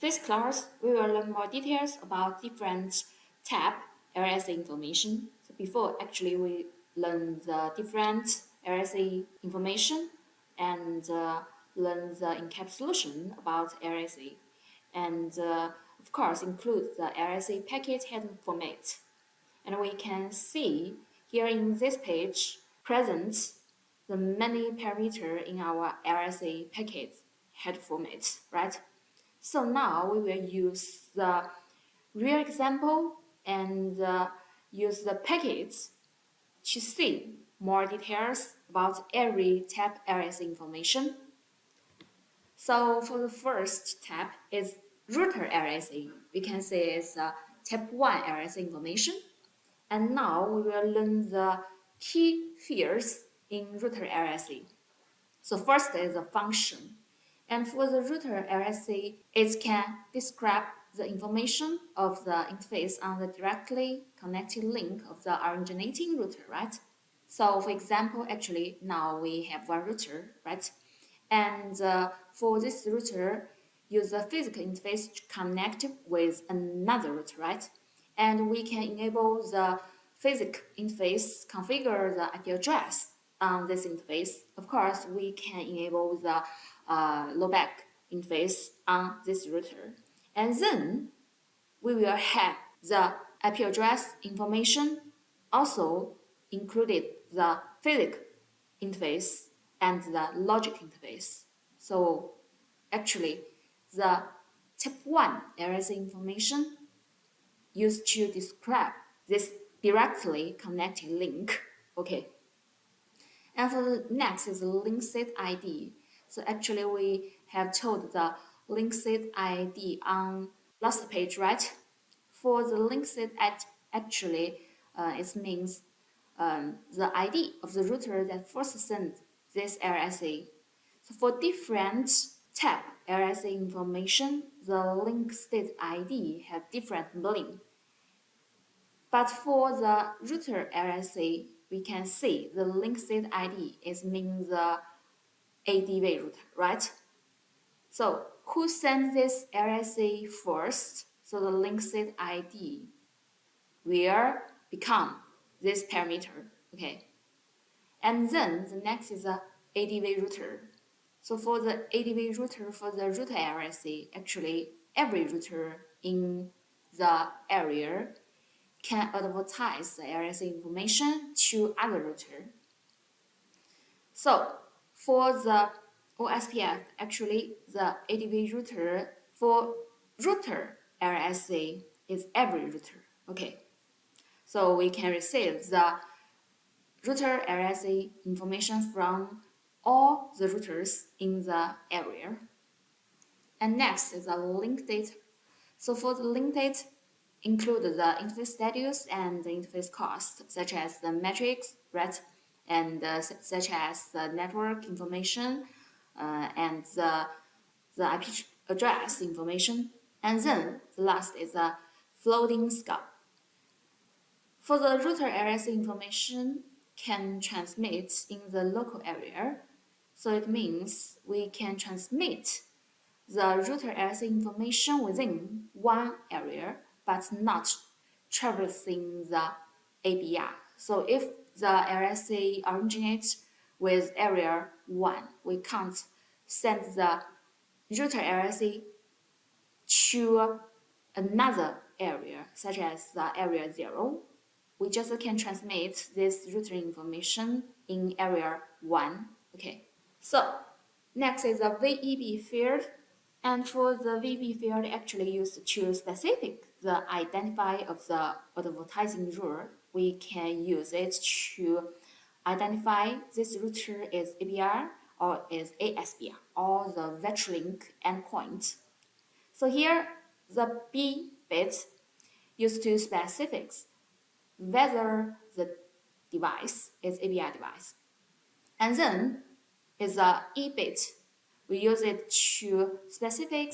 This class, we will learn more details about different tab LSA information. So before, actually, we learn the different LSA information and learn the encapsulation about LSA. And of course, include the LSA packet header format. And we can see here in this page present the many parameters in our LSA packet header format, right? So now we will use the real example and use the packets to see more details about every tab LSA information. So for the first tab is router LSA. We can say it's tab 1 LSA information. And now we will learn the key fields in router LSA. So first is the function. And for the router LSA, it can describe the information of the interface on the directly connected link of the originating router, right? So for example, actually now we have one router, right? And for this router, use the physical interface to connect with another router, right? And we can enable the physical interface, configure the IP address on this interface. Of course, we can enable the loopback interface on this router. And then we will have the IP address information, also included the physical interface and the logic interface. So actually, the type 1 LSA information used to describe this directly connected link. Okay. And for the next is the link set ID. So actually we have told the link set ID on last page, right? For the link set ID, actually it means the ID of the router that first sent this LSA. So for different tab LSA information, the link state ID have different meaning. But for the router LSA, we can see the link state ID is means the ADV router, right? So who sent this LSA first? So the link state ID will become this parameter, okay? And then the next is the ADV router. So for the ADV router, for the router LSA, actually every router in the area can advertise the LSA information to other router. So for the OSPF, actually the ADV router for router LSA is every router. Okay. So we can receive the router LSA information from all the routers in the area. And next is the link data. So for the link data, include the interface status and the interface cost, such as the metrics, right? And such as the network information and the IP address information. And then the last is the floating scope. For the router LSA information can transmit in the local area. So it means we can transmit the router LSA information within one area, but not traversing the ABR. So if the LSA originates with area 1, we can't send the router LSA to another area, such as the area 0. We just can transmit this router information in area 1. Okay. So next is the VEB field. And for the VB field, actually used to specify the identifier of the advertising rule, we can use it to identify this router is ABR or is ASBR or the virtual link endpoint. So here, the B bit used to specify whether the device is ABR device. And then is the E bit. We use it to specify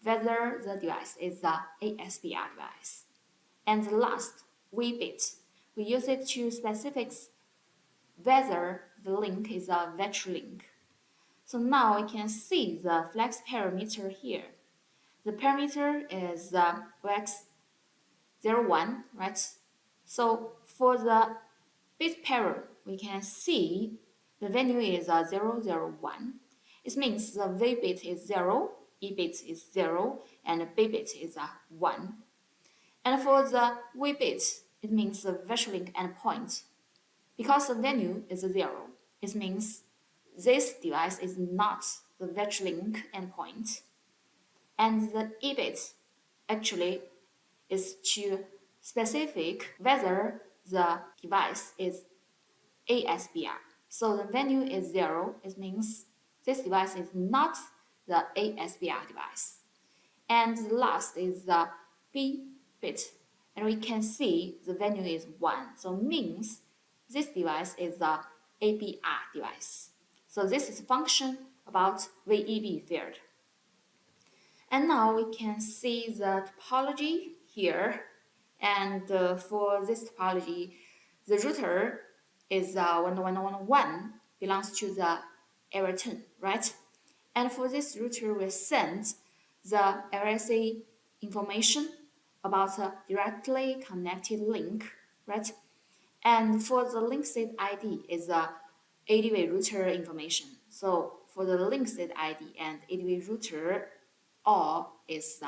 whether the device is the ASBR device. And the last, V bit, we use it to specify whether the link is a virtual link. So now we can see the flex parameter here. The parameter is OX01, right? So for the bit pair, we can see the value is 001. It means the V bit is 0, E bit is 0, and B bit is 1. And for the V bit, it means the virtual link endpoint. Because the value is 0, it means this device is not the virtual link endpoint. And the E bit actually is to specific whether the device is ASBR. So the value is 0. It means this device is not the ASBR device. And the last is the B bit. And we can see the value is 1. So means this device is the ABR device. So this is a function about VEB field. And now we can see the topology here. And for this topology, the router is 1111 belongs to the area 10, right? And for this router, we send the LSA information about a directly connected link, right? And for the link state ID is the ADV router information. So for the link state ID and ADV router, all is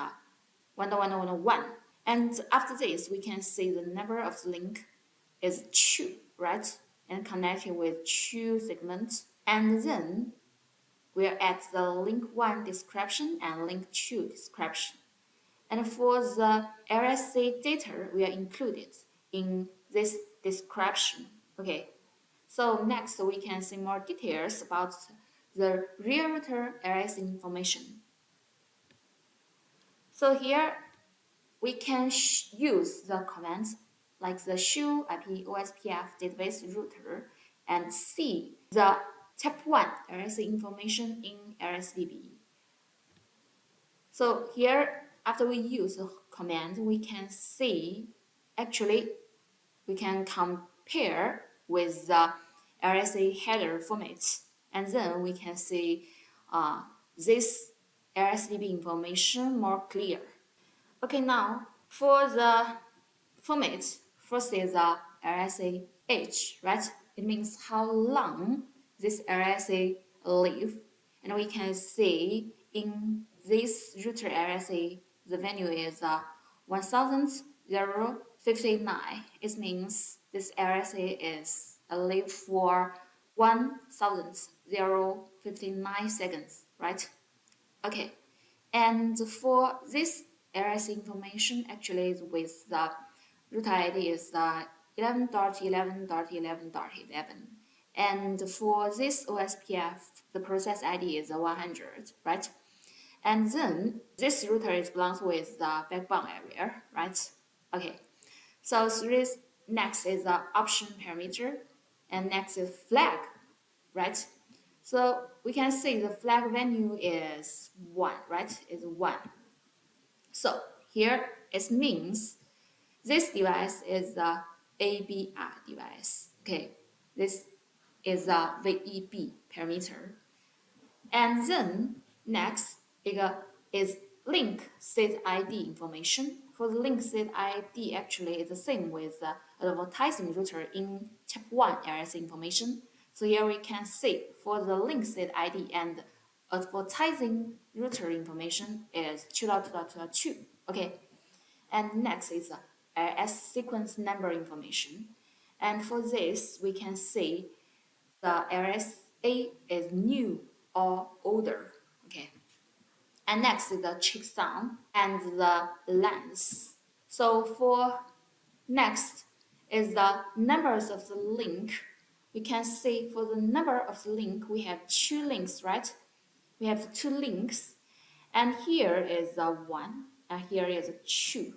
1111. And after this, we can see the number of the link is 2, right? And connected with 2 segments. And then we'll add the link 1 description and link 2 description. And for the RSA data, we are included in this description. Okay. So next, we can see more details about the real router RSA information. So here we can use the commands like the show IP OSPF database router and see the type 1 RSA information in RSDB. So here, after we use the command, we can see actually we can compare with the RSA header format, and then we can see this RSDB information more clear. Okay, now for the format, first is the RSA age, right? It means how long this RSA live, and we can see in this router RSA the value is 1059. It means this RSA is live for 1059 seconds, right? Okay, and for this RSA information actually is with the root ID is 11.11.11.11, and for this OSPF the process ID is 100, right? And then this router is belongs with the backbone area, right? Okay, so next is the option parameter, and next is flag, right? So we can see the flag value is 1, right? Is 1. So here it means this device is the ABR device. Okay, this is the VEB parameter. And then next is link state ID information. For the link state ID, actually is the same with the advertising router in type 1 RSA information. So here we can see for the link state ID and advertising router information is 2.2.2.2. Okay, and next is the RS sequence number information. And for this, we can see the RSA is new or older. Okay. And next is the checksum and the length. So for next is the numbers of the link. We can see for the number of the link, we have 2 links, right? We have 2 links, and here is the 1, and here is a 2.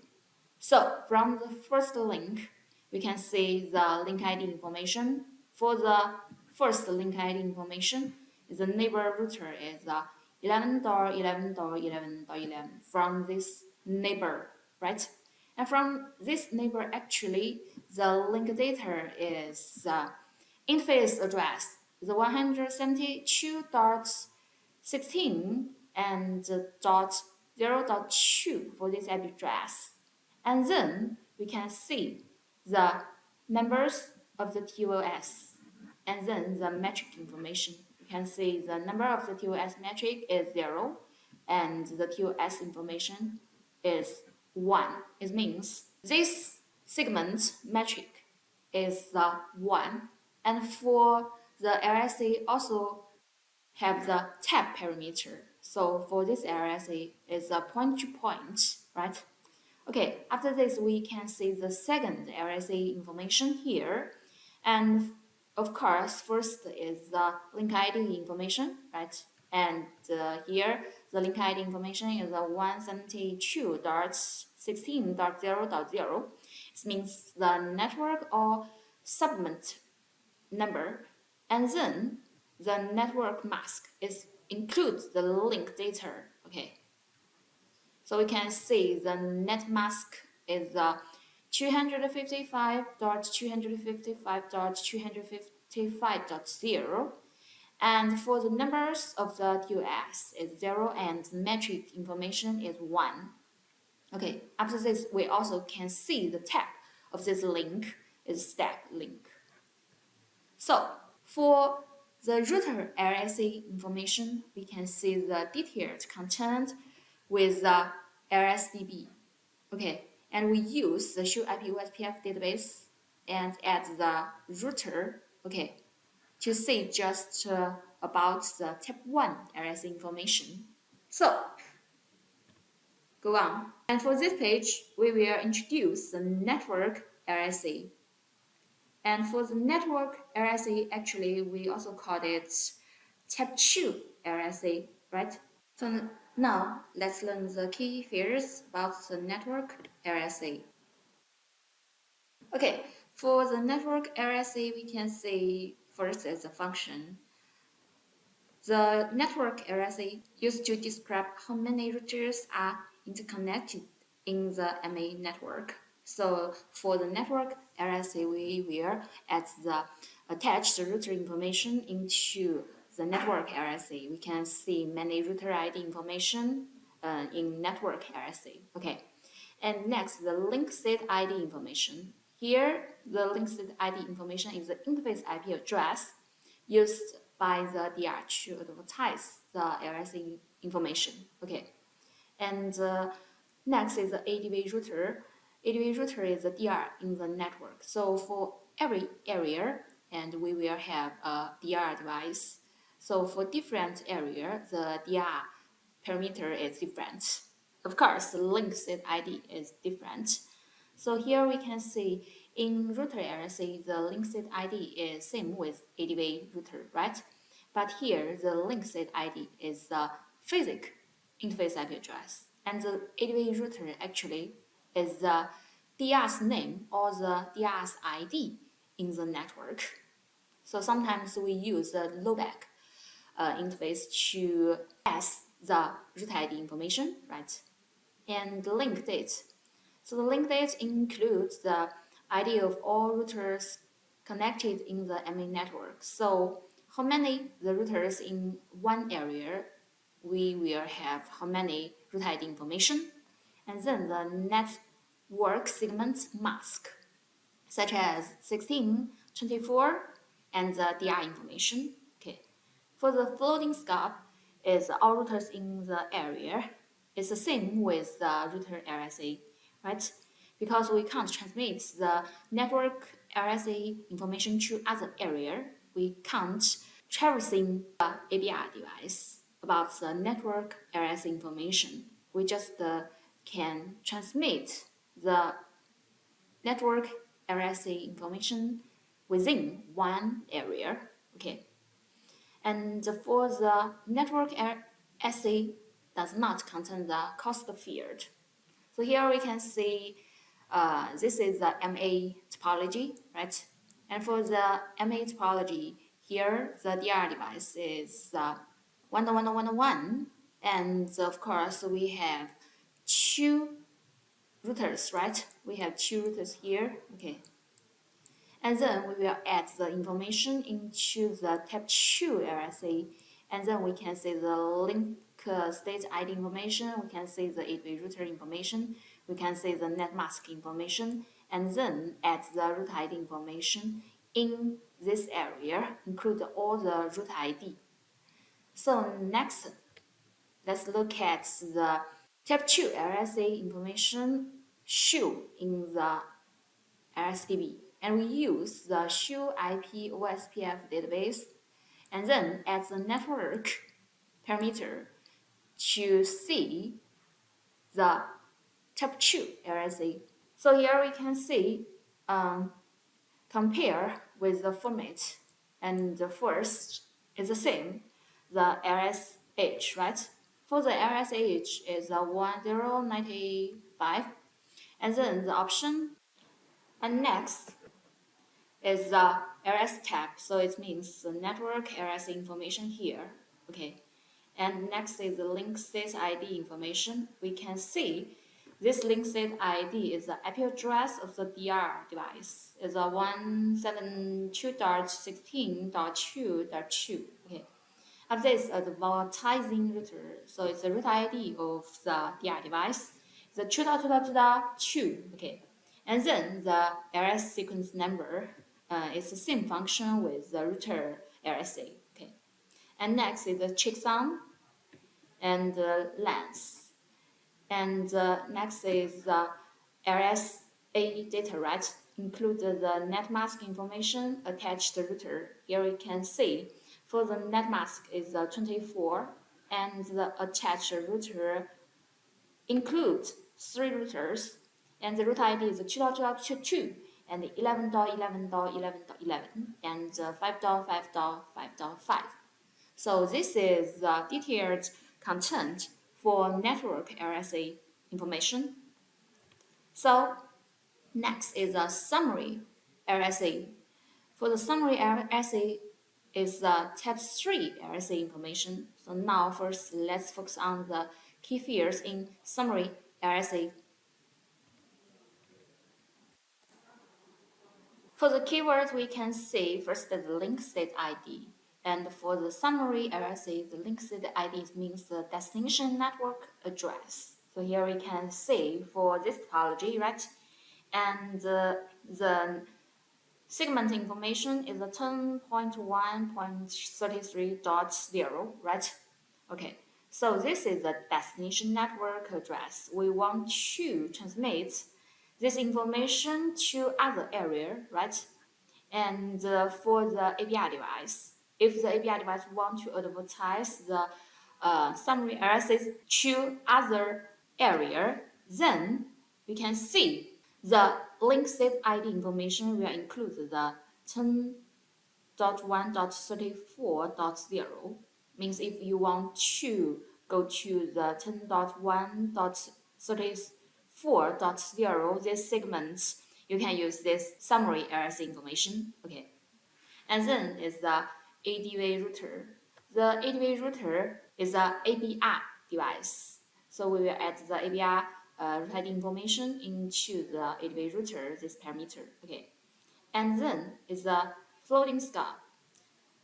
So from the first link, we can see the link ID information. For the first link ID information, the neighbor router is 11.11.11.11 from this neighbor, right? And from this neighbor, actually, the link data is interface address, the 172.16 and 0.2 for this IP address. And then we can see the numbers of the TOS and then the metric information. You can see the number of the TOS metric is 0 and the TOS information is 1. It means this segment metric is the 1. And for the LSA also have the tab parameter. So for this LSA is a point to point, right? Okay, after this we can see the second LSA information here. And of course, first is the link ID information, right? And here the link ID information is a 172.16.0.0. It means the network or subnet number, and then the network mask includes the link data. Okay, so we can see the net mask is 255.255.255.0, and for the numbers of the TOS is 0 and the metric information is 1. Okay, after this we also can see the tab of this link is step link. So for the router LSA information, we can see the detailed content with the LSDB. Okay, and we use the show IP OSPF database and add the router. Okay, to see just about the type 1 LSA information. So go on. And for this page, we will introduce the network LSA. And for the network LSA, actually, we also called it type 2 LSA, right? So now let's learn the key features about the network LSA. Okay, for the network LSA, we can see first as a function. The network LSA used to describe how many routers are interconnected in the MA network. So for the network LSA, we will attach the router information into the network LSA. We can see many router ID information in network LSA. Okay, and next the link state ID information. Here, the link state ID information is the interface IP address used by the DR to advertise the LSA information. Okay, and next is the ADV router. ADV router is the DR in the network. So for every area, and we will have a DR device. So for different area, the DR parameter is different. Of course, the link state ID is different. So here we can see in router LSA, the link state ID is same with ADV router, right? But here, the link state ID is the physical interface IP address. And the ADV router actually is the DR's name or the DR's ID in the network. So sometimes we use the loopback interface to pass the route ID information, right? And the link date. So the link date includes the ID of all routers connected in the MA network. So how many the routers in one area, we will have how many route ID information, and then the network segment mask, such as 16, 24, and the DR information. Okay, for the floating scope is all routers in the area. It's the same with the router LSA, right? Because we can't transmit the network LSA information to other area, we can't traversing the ABR device about the network LSA information. We just can transmit the network LSA information within one area. Okay, and for the network LSA does not contain the cost field. So here we can see this is the MA topology, right? And for the MA topology, here the DR device is 101.1.1, and of course we have two routers, right? We have two routers here, okay. And then we will add the information into the type 2 LSA And then we can see the link state ID information, we can see the 8-way router information, we can see the net mask information, and then add the root ID information in this area, include all the root ID. So next, let's look at the Type 2 LSA information shown in the LSDB. And we use the show IP OSPF database and then add the network parameter to see the Type 2 LSA. So here we can see compare with the format, and the first is the same, the LSH, right? For the LSH is a 1095, and then the option, and next is the LS tab, so it means the network LS information here, okay. And next is the link state ID information. We can see this link state ID is the IP address of the DR device. It's a 172.16.2.2. Okay. After this, the advertising router. So it's the root ID of the DR device. It's a 2.2.2.2. Okay. And then the LS sequence number. It's the same function with the router LSA. Okay. And next is the checksum and the length. And next is the LSA data, right? Include the net mask information attached to router. Here we can see for the net mask is 24, and the attached router includes 3 routers, and the root ID is 2.2.2.2 and 11.11.11.11 and 5.5.5.5. So this is the detailed content for network LSA information. So next is a summary LSA. For the summary LSA is the Type 3 LSA information. So now first let's focus on the key fields in summary LSA. For the keywords, we can see first the link state ID. And for the summary LSA, the link state ID means the destination network address. So here we can see for this topology, right? And the segment information is a 10.1.33.0, right? Okay, so this is the destination network address. We want to transmit this information to other area, right? And for the API device, if the API device want to advertise the summary LSAs to other area, then we can see the link state ID information will include the 10.1.34.0. Means if you want to go to the 10.1.34.0, this segment, you can use this summary LSA information. Okay. And then is the 8-way router. The 8-way router is a API device. So we will add the API root ID information into the 8-way router, this parameter. Okay. And then is the floating scope.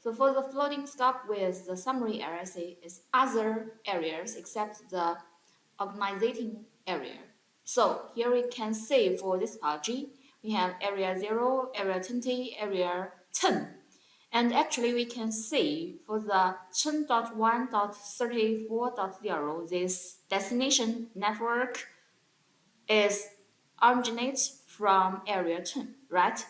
So for the floating scope with the summary LSA is other areas except the organizing area. So here we can see for this topology, we have area 0, area 20, area 10. And actually we can see for the 10.1.34.0, this destination network is originates from area 10, right?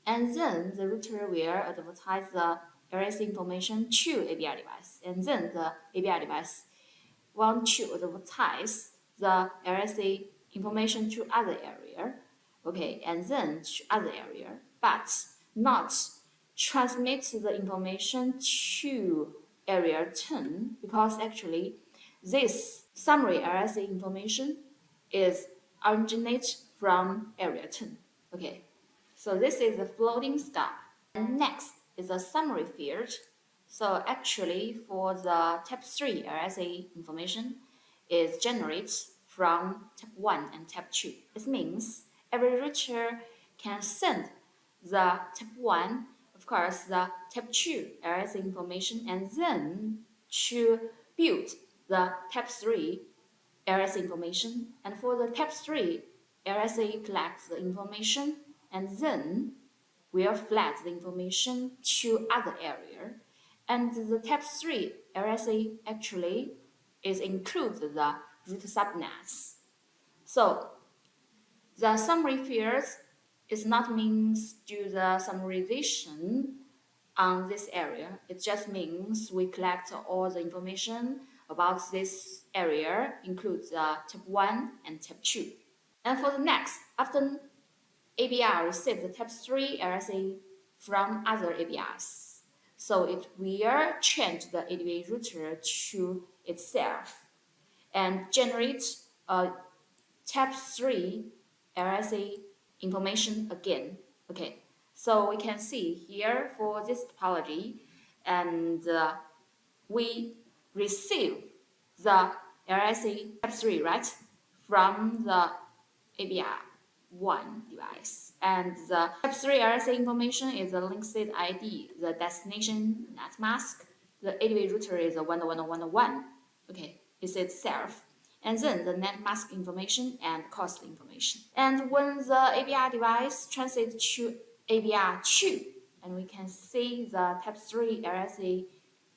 And then the router will advertise the LSA information to API device. And then the API device want to advertise the LSA information to other area, okay, and then to other area, but not transmit the information to area 10, because actually this summary LSA information is originate from area 10. Okay, so this is the floating scope. And next is the summary field. So actually for the Type 3 LSA information is generated from Type 1 and Type 2. This means every router can send the Type 1, of course, the Type 2 LSA information, and then to build the type 3 LSA information. And for the type 3, LSA collects the information and then will flag the information to other area. And the type 3 LSA actually is includes the root subnets. So the summary fields is not means do the summarization on this area. It just means we collect all the information about this area, includes type 1 and type 2. And for the next, after ABR receives the type 3 LSA from other ABRs, so it will change the ADV router to itself and generate a type 3 LSA information again. Okay, so we can see here for this topology, and we receive the LSA type 3, right, from the ABR1 device. And the type 3 LSA information is the link state ID, the destination net mask, the ADV router is a 10101. Okay, it's itself. And then the net mask information and cost information. And when the ABR device translates to ABR2, and we can see the type 3 LSA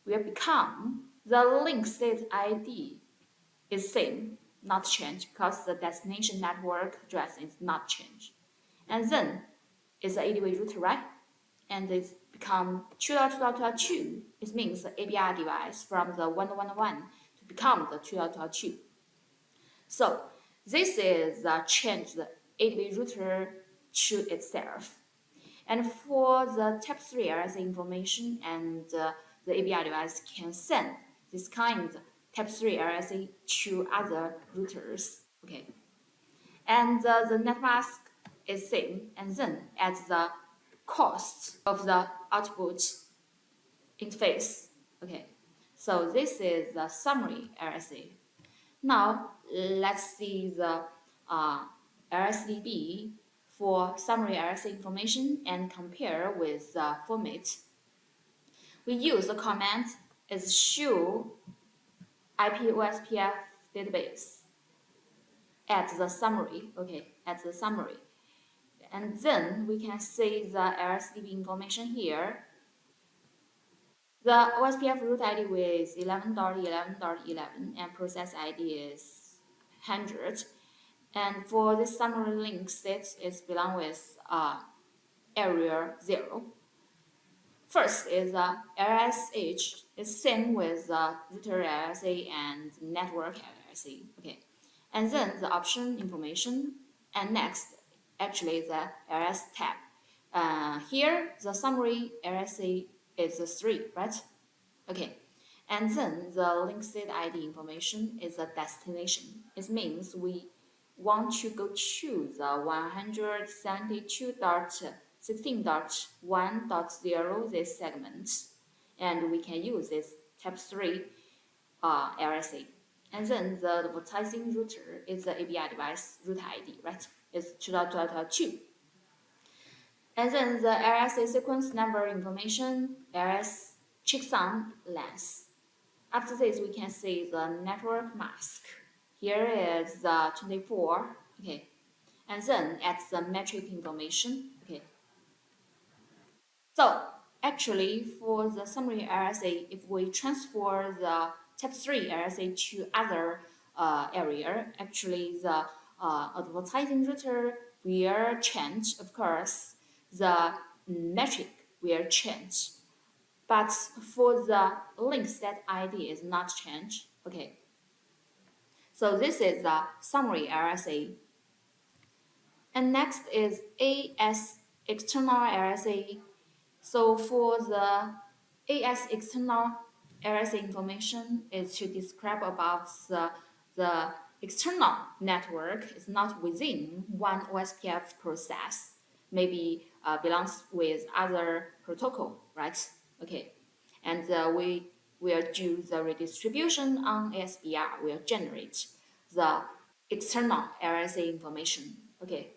will become the link state ID is same, not changed, because the destination network address is not changed. And then it's the ADV router, right? And it's become 2.2.2.2. It means the ABR device from the 1.1.1 to become the 2.2.2. So this is the change the ADV router to itself. And for the type 3 LSA information, and the ABR device can send this kind type 3 LSA to other routers. Okay, and the net mask is same, and then at the cost of the output interface. Okay, so this is the summary LSA. Now let's see the LSDB for summary LSA information and compare with the format. We use the command is show IP OSPF database at the summary. Okay, at the summary. And then we can see the LSDB information here. The OSPF root ID with 11.11.11 and process ID is 100. And for this summary link state, it belongs with area 0. First is LSH is same with router LSA and network LSA. Okay, and then the option information, and next actually the LS tab. Here the summary LSA is 3, right? Okay, and then the link state ID information is the destination. It means we want to go to the 172.16.1.0 this segment, and we can use this type 3 LSA. And then the advertising router is the ABI device root ID, right? It's 2.2.2. And then the LSA sequence number information, LS checksum length. After this, we can see the network mask. Here is the 24, okay. And then at the metric information, okay. So actually for the summary LSA, if we transfer the type 3 LSA to other area, actually the advertising router will change, of course, the metric will change. But for the link state ID is not changed. Okay. So this is the summary LSA. And next is AS external LSA. So for the AS external LSA information is to describe about the external network is not within one OSPF process, maybe belongs with other protocol, right? Okay, and we will do the redistribution on ASBR, will generate the external LSA information. Okay.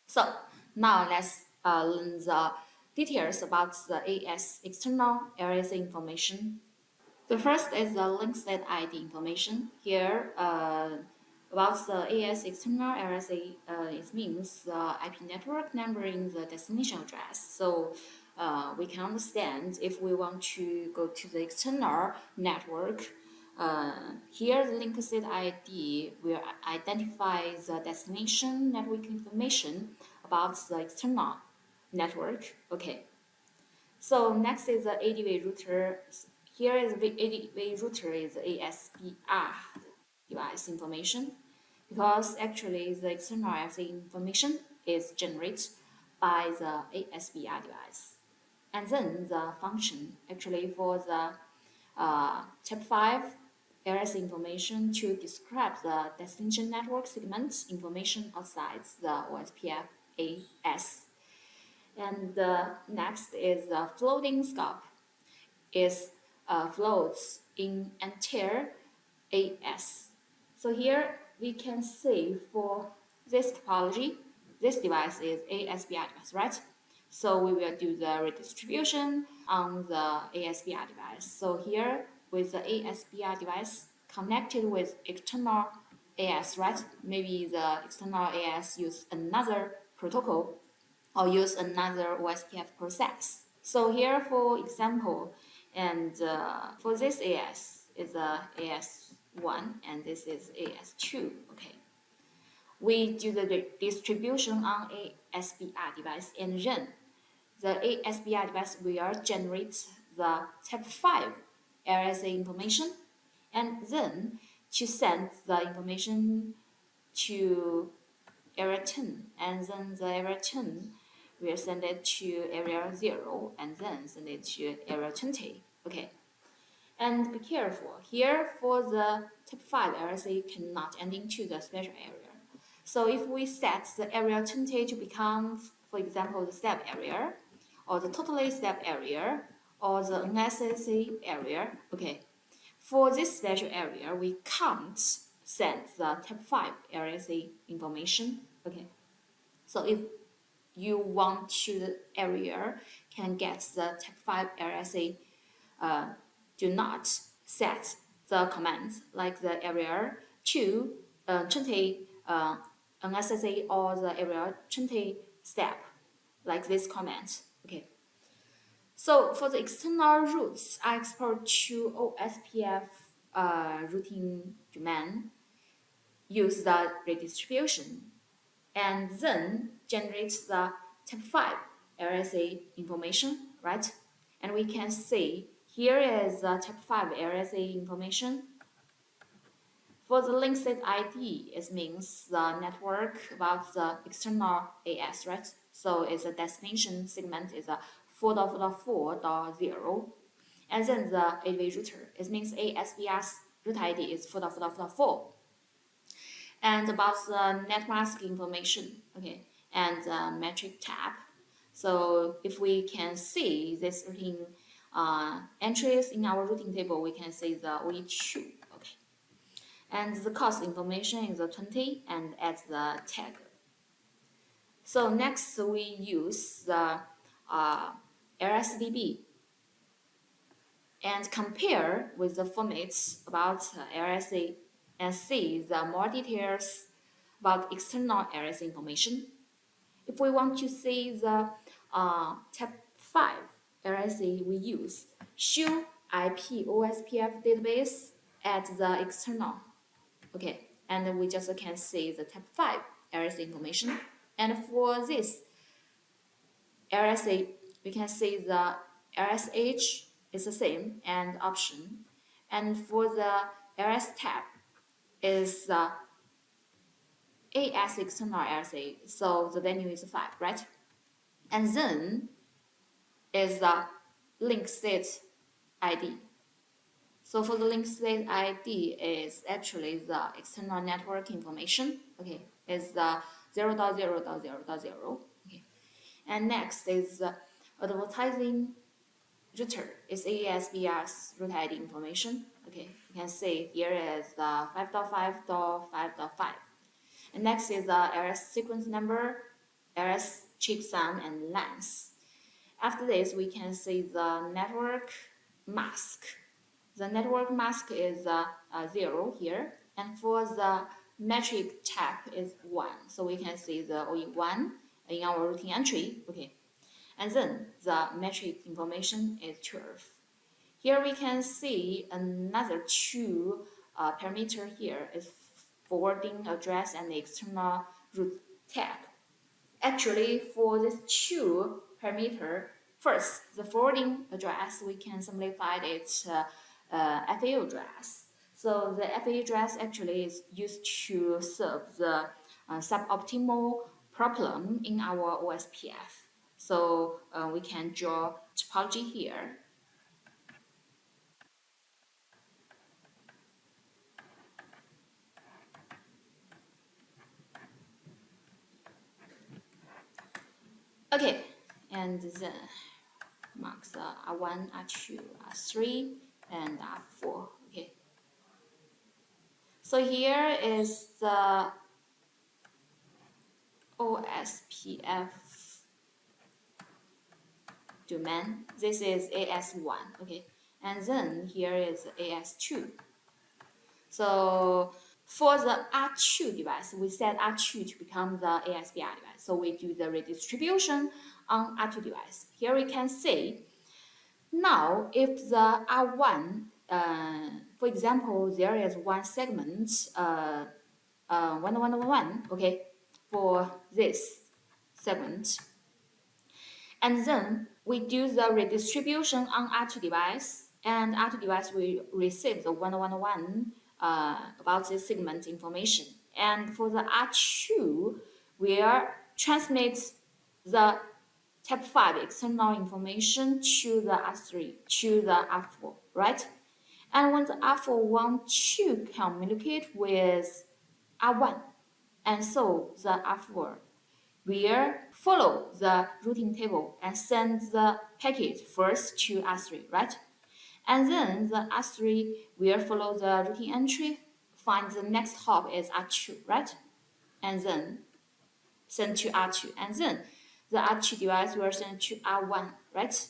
So now let's learn the details about the AS external LSA information. The first is the link state ID information. Here, about the AS external LSA, it means the IP network numbering the destination address. So we can understand if we want to go to the external network. Here, the link state ID will identify the destination network information about the external network. Okay. So next is the ADV router. Here is the ADV router is ASPR device information, because actually the external LSA information is generated by the ASPR device. And then the function actually for the type 5 LSA information to describe the destination network segment information outside the OSPF AS. And next is the floating scope. Is floats in entire AS. So here we can see for this topology, this device is ASPR device, right? So we will do the redistribution on the ASPR device. So here with the ASPR device connected with external AS, right? Maybe the external AS use another protocol or use another OSPF process. So here, for example, and for this AS is a AS1 and this is AS2. Okay, we do the distribution on ASPR device, and then the ASPR device will generate the type 5 LSA information, and then to send the information to area 10, and then the area 10 will send it to area 0, and then send it to area 20. Okay, and be careful here for the type 5 LSA cannot end into the special area. So if we set the area 20 to become, for example, the step area, or the totally step area, or the unnecessary area, okay, for this special area, we can't send the type 5 LSA information, okay. So if you want to the area can get the type 5 LSA, do not set the commands like the area 2, 20 unnecessary, or the area 20 step, like this comment. Okay. So for the external routes, I export to OSPF routing domain, use the redistribution, and then generates the type 5 LSA information, right? And we can see here is the type 5 LSA information. For the link state ID, it means the network about the external AS, right? So it's a destination segment is a 4.4.0. And then the ADV router, it means ASBS root ID is 4.4.4. And about the net mask information, okay, and metric tab. So if we can see this routing entries in our routing table, we can see the OE2, okay. And the cost information is the 20 and add the tag. So next we use the LSDB and compare with the formats about LSA and see the more details about external LSA information. If we want to see the type 5 LSA, we use show IP OSPF database at the external. Okay, and we just can see the type 5 LSA information. And for this LSA, we can see the LSH is the same and option. And for the LS tab is the AS external LSA, so the value is 5, right? And then is the link state ID. So for the link state ID is actually the external network information. Okay, is the 0.0.0.0. Okay, and next is the advertising router. Is ASBR's root ID information. Okay, you can see here is the 5.5.5.5. And next is the LS sequence number, LS checksum and length. After this, we can see the network mask. The network mask is 0 here, and for the metric type is 1. So we can see the only 1 in our routing entry. Okay, and then the metric information is 12. Here we can see another two parameter here is forwarding address and external route tag. Actually, for this two parameter, first, the forwarding address, we can simplify it FAO address. So the FAO address actually is used to solve the suboptimal problem in our OSPF. So we can draw topology here. Okay, and then marks R1, R2, R3, and R4. Okay. So here is the OSPF domain. This is AS1. Okay, and then here is AS2. So for the R2 device, we set R2 to become the ASPR device. So we do the redistribution on R2 device. Here we can see now if the R1, for example, there is one segment, 1111, okay, for this segment. And then we do the redistribution on R2 device, and R2 device will receive the 111 about this segment information. And for the R2, we'll transmit the type 5 external information to the R3, to the R4, right? And when the R4 want to communicate with R1, and so the R4 will follow the routing table and send the packet first to R3, right? And then the R3 will follow the routing entry, find the next hop is R2, right? And then send to R2. And then the R2 device will send to R1, right?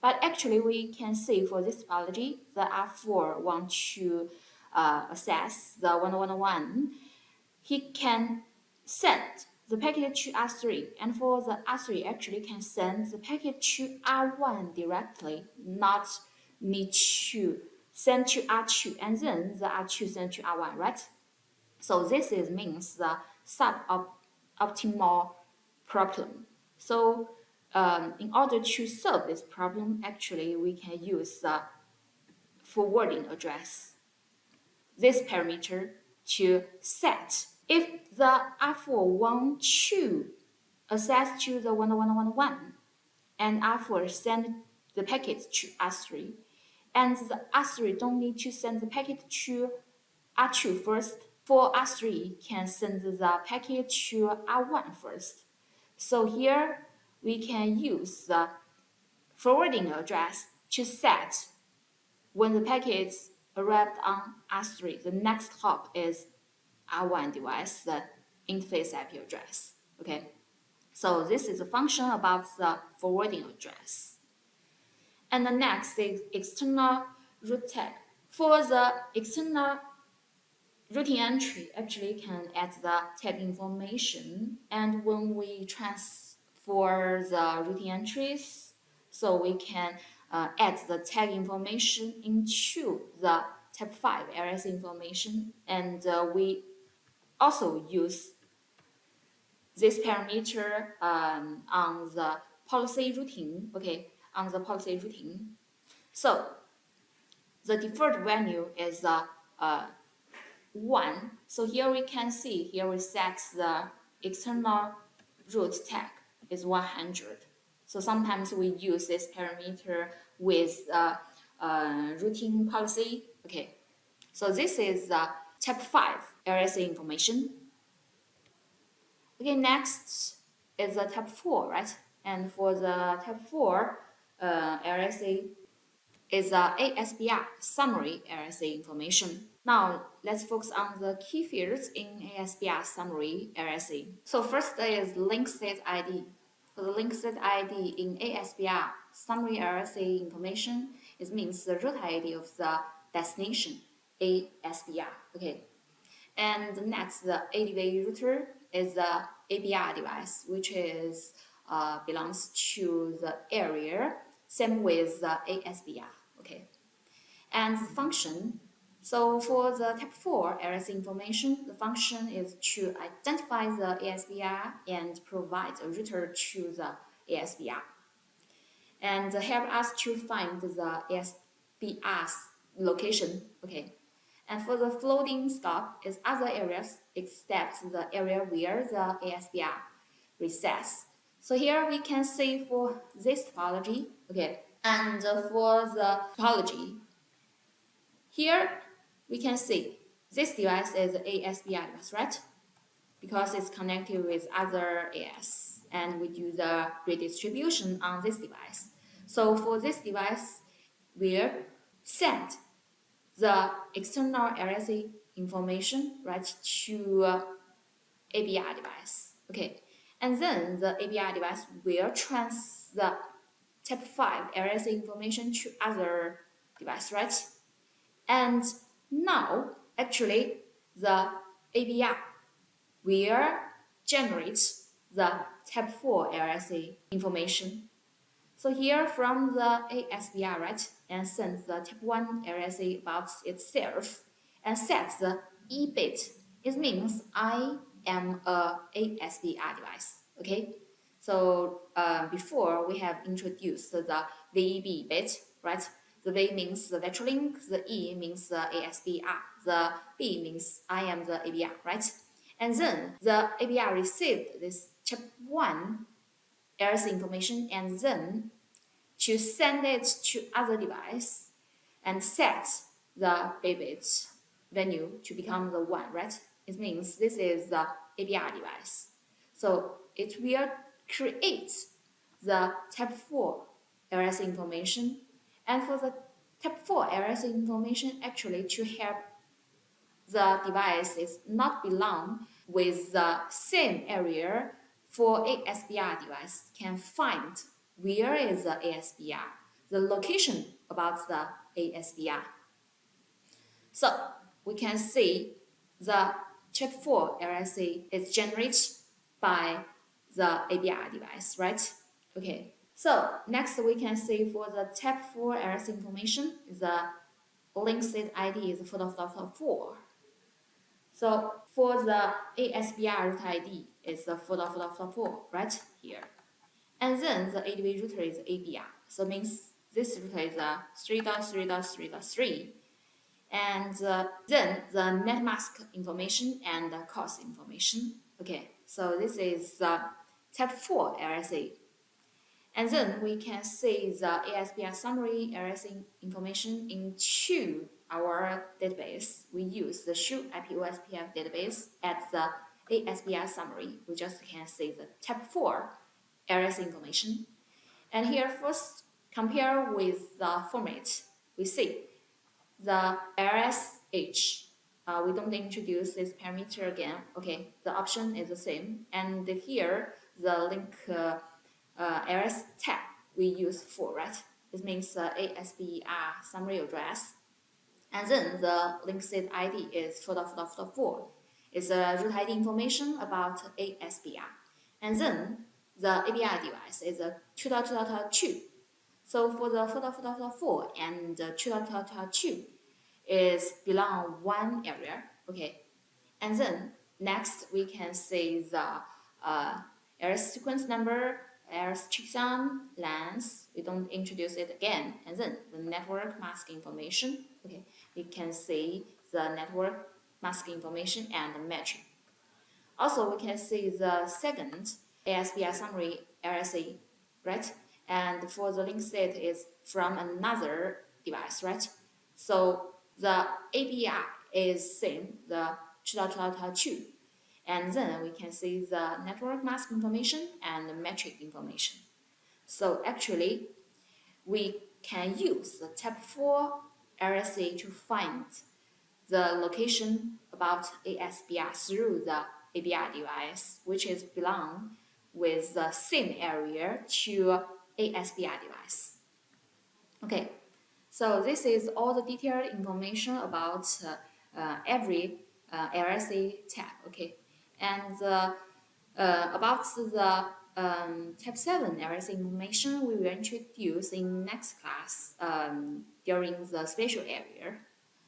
But actually, we can see for this topology, the R4 want to access the 1111. He can send the packet to R3, and for the R3 actually can send the packet to R1 directly, not need to send to R2 and then the R2 send to R1, right? So this is means the suboptimal problem. So in order to solve this problem, actually we can use the forwarding address, this parameter, to set if the R4 want to access to the 1111 and R4 send the packet to R3, and the R3 don't need to send the packet to R2 first, for R3 can send the packet to R1 first. So here we can use the forwarding address to set when the packets arrived on R3, the next hop is R1 device, the interface IP address. Okay, so this is a function about the forwarding address. And the next is external route tag. For the external routing entry, actually can add the tag information, and when we transfer the routing entries, so we can add the tag information into the type 5 LSA information, and we also use this parameter on the policy routing, okay, on the policy routing. So the default value is 1. So here we can see, here we set the external route tag is 100. So sometimes we use this parameter with routing policy. Okay, so this is the type 5 LSA information. Okay, next is the type 4, right? And for the type 4 LSA is the ASPR summary LSA information. Now let's focus on the key fields in ASPR summary LSA. So first is link state ID. For the link set ID in ASPR, summary RSA information, it means the root ID of the destination, ASPR. Okay. And next, the ADV router is the ABR device, which is belongs to the area, same with the ASBR. Okay. And the function. So for the type 4 RSA information, the function is to identify the ASBR and provide a router to the ASBR. And help us to find the ASBR's location. Okay. And for the floating scope is other areas except the area where the ASBR resides. So here we can see for this topology, okay, and for the topology, here we can see this device is ASBR device, right? Because it's connected with other AS, and we do the redistribution on this device. So for this device, we'll send the external RSA information right to ABR device. Okay, and then the ABR device will transfer the type 5 RSA information to other device, right? And now actually the ABR will generate the type 4 RSA information. So here from the ASBR, right, and send the type 1 RSA about itself and set the E bit. It means I am a ASBR device, okay? So before we have introduced the VEB bit, right? The V means the virtual link, the E means the ASBR, the B means I am the ABR, right? And then the ABR received this type 1 RSA information and then to send it to other device and set the bit value to become the 1, right? It means this is the ABR device. So it will create the type 4 RSA information. And for the type 4 RSA information, actually to help the device is not belong with the same area, for ASBR device can find where is the ASBR, the location about the ASBR. So we can see the type 4 RSA is generated by the ABR device, right? Okay. So next we can see for the type 4 RSA information, the link set ID is 4.4. So for the ASBR root ID is the 4.4, right here. And then the ADV router is ABR. So means this router is a 3.3.3.3. And then the net mask information and the cost information. Okay, so this is the type 4 RSA. And then we can see the ASBR summary RSA information into our database. We use the shoot IP OSPF database at the ASBR summary. We just can see the type 4 RSA information. And here first compare with the format. We see the RSH. We don't introduce this parameter again. Okay, the option is the same. And here the link RS tag we use for, right? This means ASBR summary address. And then the link set ID is 4.4.4. It's a root ID information about ASBR. And then the ABR device is a 2.2.2. So for the 4.4.4 and 2.2.2 is belong one area, okay? And then next we can see the RS sequence number, RS checksum, length. We don't introduce it again. And then the network mask information, okay? We can see the network mask information and the metric. Also, we can see the second ASBR summary RSA, right? And for the link set is from another device, right? So the ABR is same, the 2.2.2. And then we can see the network mask information and the metric information. So actually, we can use the type 4 RSA to find the location about ASBR through the ABR device, which is belong with the same area to a SPI device. Okay, so this is all the detailed information about every LSA tab. Okay, and about the Type 7 LSA information we will introduce in next class during the spatial area.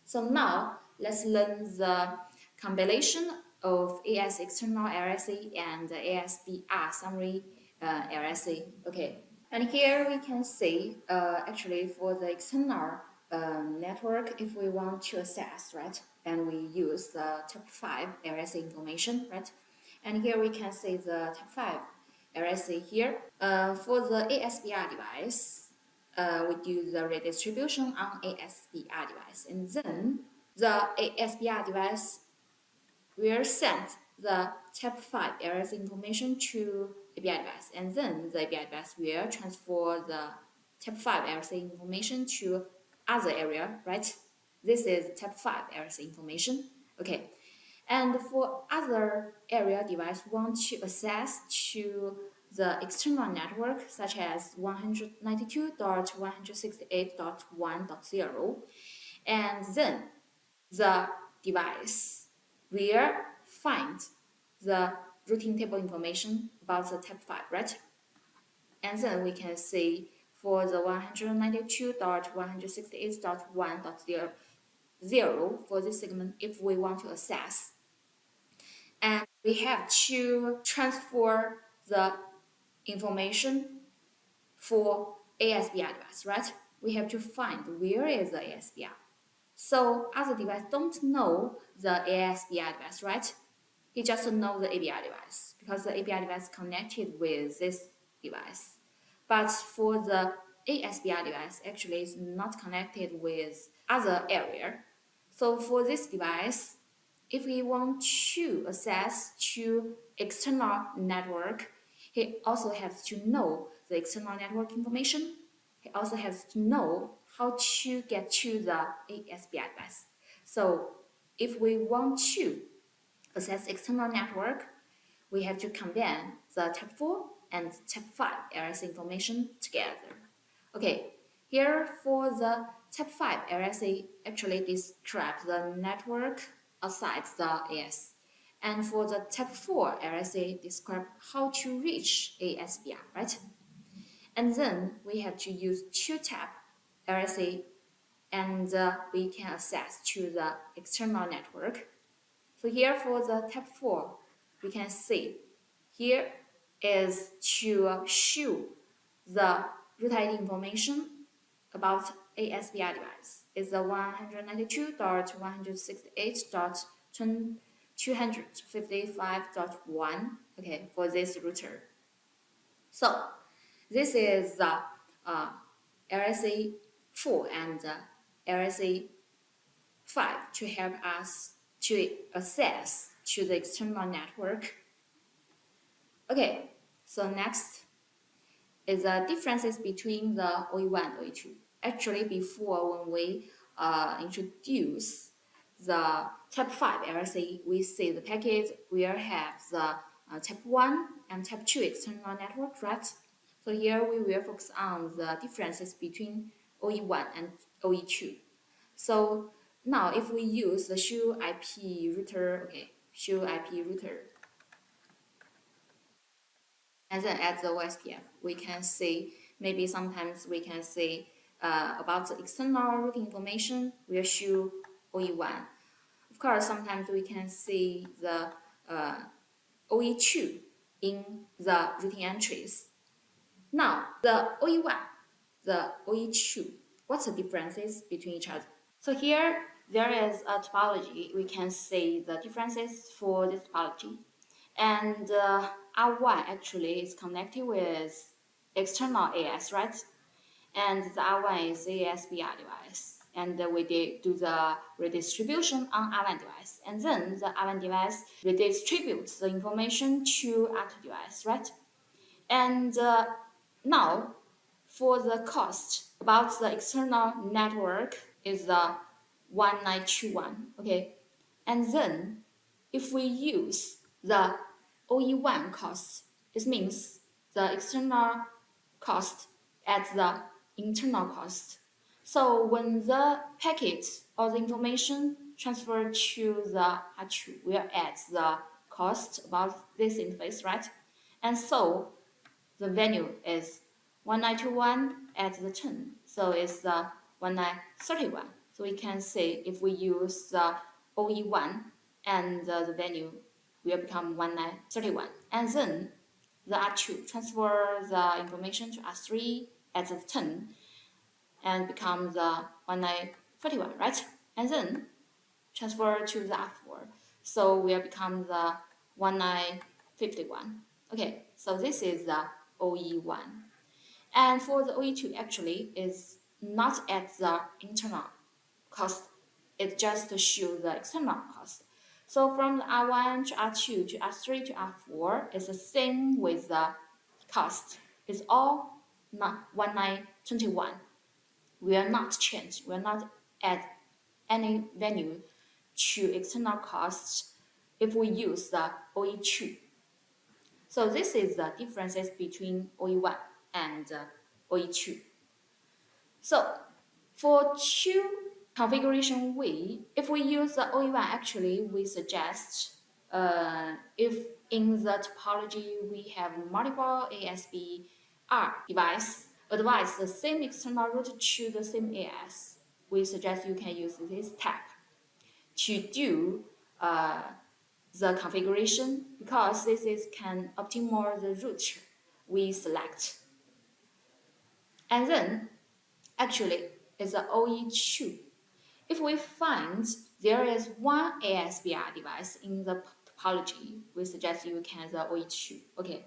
So now let's learn the combination of AS external LSA and ASBR summary LSA. Okay, and here we can see actually for the external network, if we want to access, right, and we use the type 5 LSA information, right, and here we can see the type 5 LSA here. For the ASBR device, we do the redistribution on ASBR device, and then the ASBR device will send the type 5 errors information to API device, and then the API device will transfer the type 5 errors information to other area, right? This is type 5 errors information. Okay, and for other area device want to access to the external network such as 192.168.1.0, and then the device will find the routing table information about the type 5, right? And then we can see for the 192.168.1.0 for this segment if we want to access. And we have to transfer the information for ASBR device, right? We have to find where is the ASBR. So other device don't know the ASBR device, right? He just know the API device because the API device connected with this device. But for the ASBR device, actually is not connected with other area. So for this device, if we want to access to external network, he also has to know the external network information. He also has to know how to get to the ASBR device. So if we want to access external network, we have to combine the type 4 and type 5 LSA information together. Okay, here for the type 5 LSA actually describes the network outside the AS. And for the type 4 LSA describe how to reach ASBR, right? And then we have to use two tab LSA and we can access to the external network. So here for the type 4, we can see here is to show the root ID information about ASBR device. It's the 192.168.255.1, okay, for this router. So this is the LSA 4 and LSA 5 to help us to access to the external network. Okay, so next is the differences between the OE1 and OE2. Actually, before when we introduce the type 5 LSA, we see the package will have the type 1 and type 2 external network, right? So here we will focus on the differences between OE1 and OE2. So now if we use the show IP router, okay, show IP router, and then at the OSPF, we can see maybe sometimes we can see about the external routing information will show OE1. Of course, sometimes we can see the OE2 in the routing entries. Now, the OE1, the OE2, what's the differences between each other? So here, there is a topology. We can see the differences for this topology. And R1 actually is connected with external AS, right? And the R1 is ASBR device. And we do the redistribution on R1 device. And then the R1 device redistributes the information to R2 device, right? And now, for the cost about the external network is the 1921, okay? And then if we use the OE1 cost, It means the external cost at the internal cost. So when the packet or the information transferred to the R2 will add the cost about this interface, right? And so the value is 1921 at the 10. So it's the 1931. So we can say if we use the OE1 and the value will become 1931. And then the R2 transfer the information to R3 at the 10 and become the 1931, right? And then transfer to the R4. So will become the 1951. Okay, so this is the OE1. And for the OE2 actually is not at the internal cost. It just shows the external cost. So from the R1 to R2 to R3 to R4 is the same with the cost. It's all not 1921. We will not change, we will not add any value to external costs if we use the OE2. So this is the differences between OE1 and OE2. So for two configuration way, if we use the OE1, actually we suggest if in the topology we have multiple ASBR device, advise the same external route to the same AS, we suggest you can use this tab to do the configuration because this is can optimize the route we select. And then actually is a OE2. If we find there is one ASBR device in the topology, we suggest you can the OE2. Okay.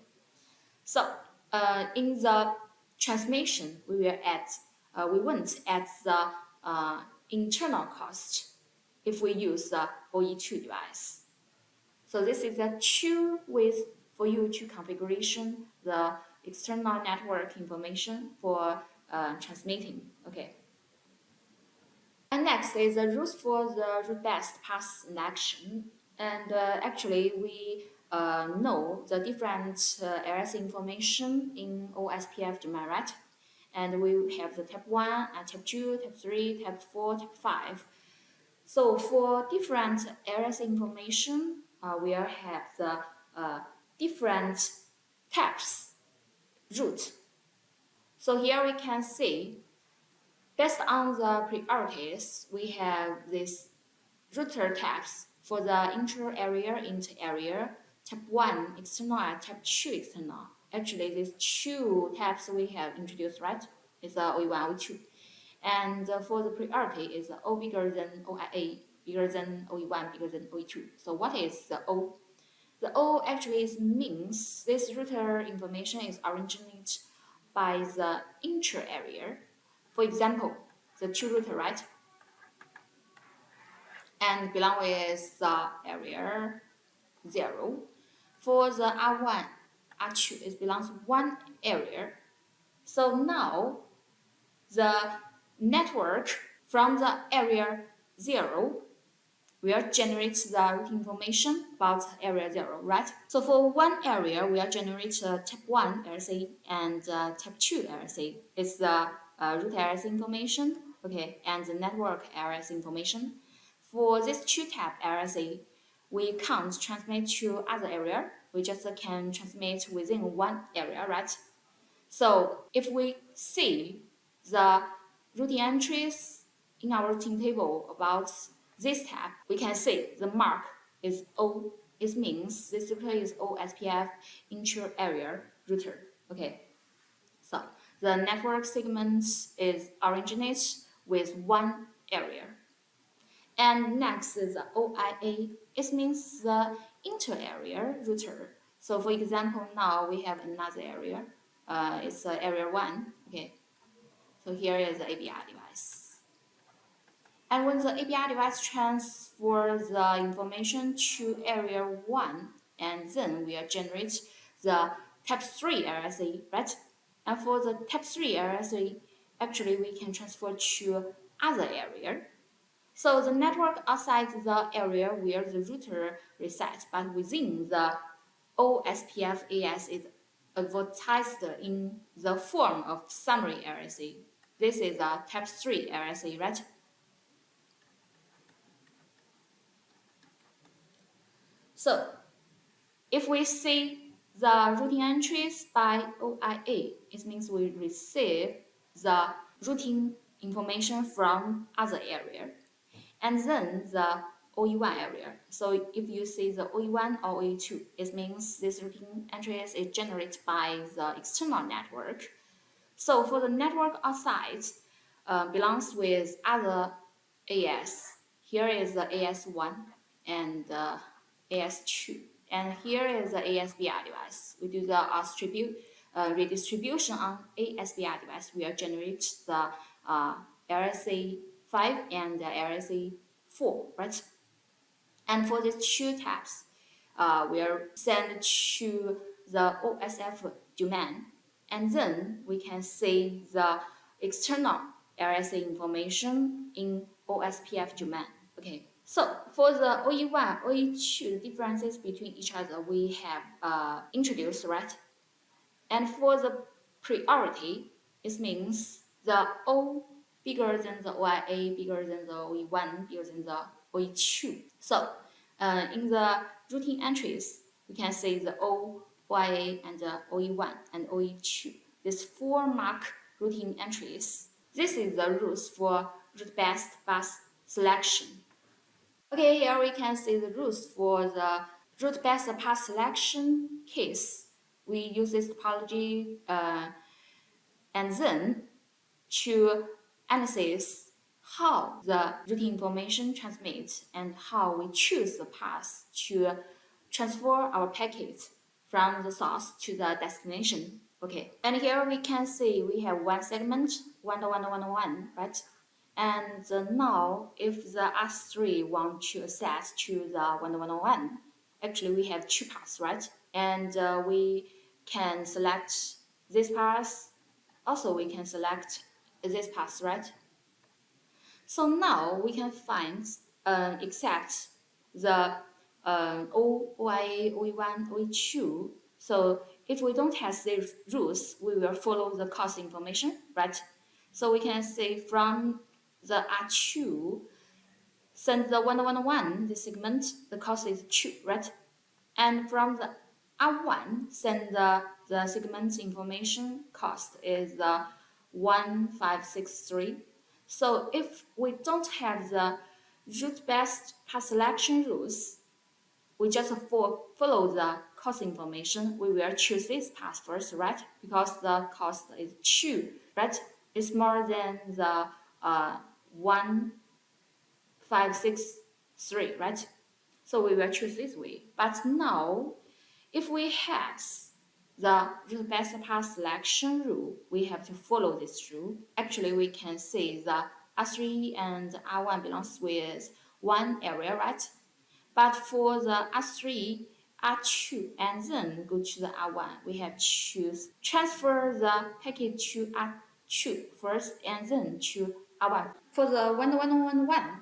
So in the transmission, we will add, we won't add the internal cost if we use the OE2 device. So this is the two ways for you to configuration the external network information for transmitting. Okay. And next is the rules for the route-based path selection. And actually, we know the different LSA information in OSPF domain, right? And we have the type 1, type 2, type 3, type 4, type 5. So for different LSA information, we'll have the different types route. So here we can see, based on the priorities, we have these router types for the inter-area, inter-area, type 1 external and type 2 external. Actually, these two types we have introduced, right? It's OE1, OE2. And for the priority is O bigger than OIA, bigger than OE1, bigger than OE2. So what is the O? The O actually means this router information is originated by the inter-area. For example, the two router, right? And belong with the area 0. For the R1, R2, it belongs to one area. So now the network from the area 0 will generate the route information about area 0, right? So for one area, we will generate type 1 RSA and type 2 RSA. It's the route RSA information, okay, and the network RSA information. For this two type RSA, we can't transmit to other area. We just can transmit within one area, right? So if we see the routing entries in our routing table about this tab, we can see the mark is O. It means this router is OSPF inter-area router. Okay. So the network segment is originated with one area. And next is the OIA. It means the inter-area router. So for example, now we have another area. It's area 1. Okay. So here is the ABR device. And when the ABR device transfers the information to area 1, and then we will generate the type 3 RSA, right? And for the type 3 RSA, actually we can transfer to other area. So the network outside the area where the router resides, but within the OSPF AS is advertised in the form of summary LSA. This is a type 3 LSA, right? So if we see the routing entries by OIA, it means we receive the routing information from other area, and then the OE1 area. So if you see the OE1 or OE2, it means this routing entries is generated by the external network. So for the network outside, belongs with other AS. Here is the AS1 and AS2, and here is the ASBR device. We do the redistribution on ASBR device. We will generate the LSA 5 and the LSA 4, right? And for these two tabs, we'll send to the OSPF domain, and then we can see the external LSA information in OSPF domain. Okay, so for the OE1, OE2 differences between each other we have introduced, right? And for the priority, it means the O bigger than the OIA, bigger than the OE1, bigger than the OE2. So in the routing entries, we can see the O, OIA, and the OE1 and OE2. These 4 mark routing entries. This is the rules for route-based bus selection. Okay, here we can see the rules for the route-based path selection case. We use this topology and then to analyze how the routing information transmits and how we choose the path to transfer our packet from the source to the destination. Okay, and here we can see we have one segment, 1-1-1-1, right? And now, if the S3 want to access to the 1-1-1, actually we have 2 paths, right? And we can select this path. Also, we can select this path, right? So now we can find except the OIA, OE1, OE2. So if we don't have these rules, we will follow the cost information, right? So we can say from the R2, send the 1-1-1, the segment, the cost is 2, right? And from the R1, send the segment information cost is 1563. So if we don't have the route-based path selection rules, we just follow the cost information. We will choose this path first, right? Because the cost is 2, right? It's more than the 1563, right? So we will choose this way. But now, if we have the route-based path selection rule, we have to follow this rule. Actually, we can say the R3 and R1 belongs with one area, right? But for the R3, R2, and then go to the R1, we have to transfer the packet to R2 first and then to R1. For the 1-1-1-1,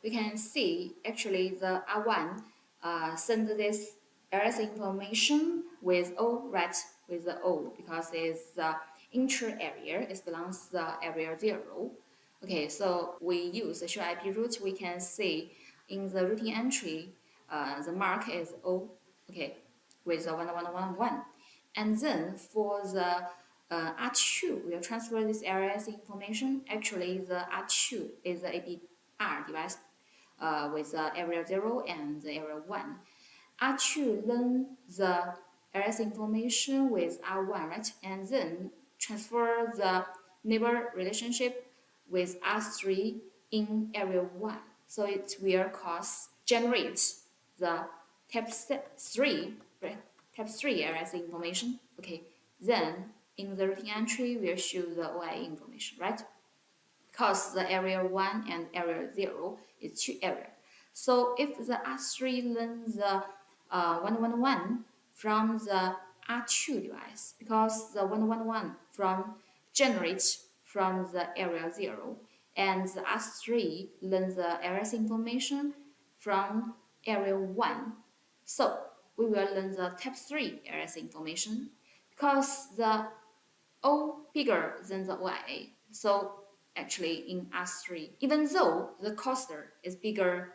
we can see actually the R1 send this LSA information with O, right? With the O because it's the inter area, it belongs to the area 0. Okay, so we use the show IP route. We can see in the routing entry, the mark is O, okay, with the 1-1-1-1. And then for the R2, we'll transfer this LSA information. Actually, the R2 is the ABR device with the area 0 and the area 1. R2 learn the LS information with R1, right? And then transfer the neighbor relationship with R3 in area 1. So it will generate the type 3, right? Type 3 LS information. Okay. Then in the routing entry, we'll show the OIA information, right? Because the area 1 and area 0 is 2 areas. So if the R3 learns the 1-1-1 from the R2 device, because the 1-1-1 generates from the area 0, and the R3 learns the LS information from area 1. So we will learn the type 3 LS information because the O bigger than the OIA. So actually in S3, even though the cluster is bigger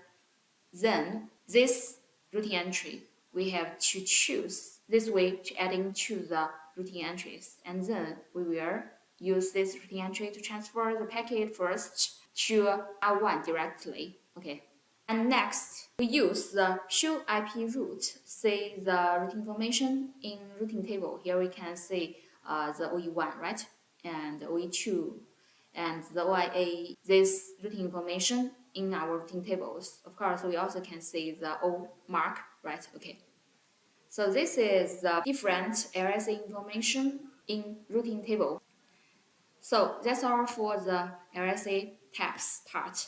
than this routine entry, we have to choose this way to add into the routine entries, and then we will use this routine entry to transfer the packet first to R1 directly. Okay. And next, we use the show IP route, say the routine information in routine table. Here we can see the OE1, right? And OE2 and the OIA, this routine information in our routine tables. Of course, we also can see the O mark, right? Okay. So this is the different LSA information in routine table. So that's all for the LSA tabs part.